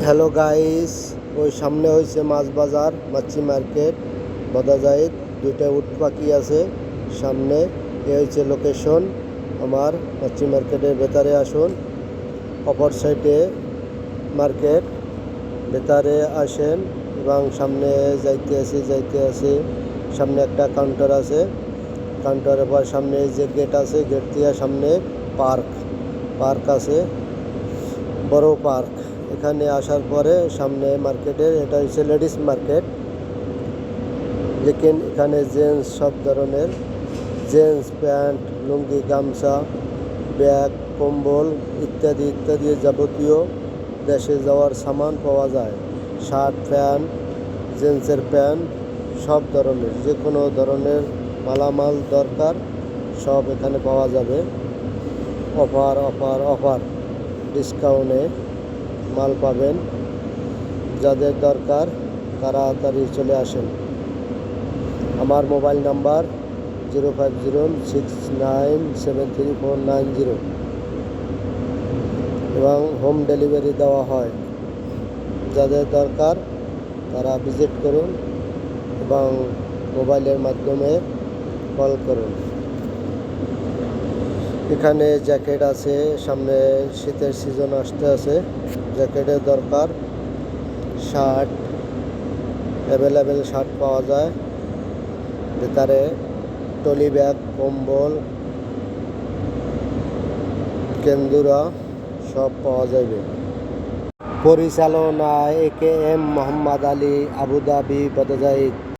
Hello guys, ওই সামনে হয়েছে মাছ বাজার, মাছি মার্কেট, বদাজাইদ। দুইটা উট পাখি আছে সামনে। এ হচ্ছে লোকেশন আমার মাছি মার্কেটের ভেতরে আসুন। অপর সাইডে মার্কেট, ভেতরে আসেন এবং সামনে যাইতে আছি। সামনে একটা কাউন্টার আছে, কাউন্টারের পর সামনে যে গেট আছে, গেট দিয়ে সামনে পার্ক আছে, বড় পার্ক। এখানে আসার পরে সামনে মার্কেটের, এটা হচ্ছে লেডিস মার্কেট, লেকিন এখানে জেন্টস সব ধরনের জেন্টস প্যান্ট, লুঙ্গি, গামছা, ব্যাগ, কম্বল ইত্যাদি ইত্যাদি যাবতীয় দেশে যাওয়ার সামান পাওয়া যায়। শার্ট, প্যান্ট, জেন্টসের প্যান্ট, সব ধরনের যে কোনো ধরনের মালামাল দরকার সব এখানে পাওয়া যাবে। অফার অফার অফার ডিসকাউন্টে মাল পাবেন। যাদের দরকার তাড়াতাড়ি চলে আসেন। আমার মোবাইল নাম্বার 0506973490 এবং হোম ডেলিভারি দেওয়া হয়। যাদের দরকার তারা ভিজিট করুন এবং মোবাইলের মাধ্যমে কল করুন। এখানে জ্যাকেট আছে, সামনে শীতের সিজন আসতে আছে, জ্যাকেটের দরকার। শার্ট অ্যাভেলেবেল শার্ট পাওয়া যায়। ভেতরে টলি ব্যাগ, কম্বল, কেন্দুরা সব পাওয়া যাবে। পরিচালনায় AKM মোহাম্মদ আলী, আবুধাবি, বদাজাইদ।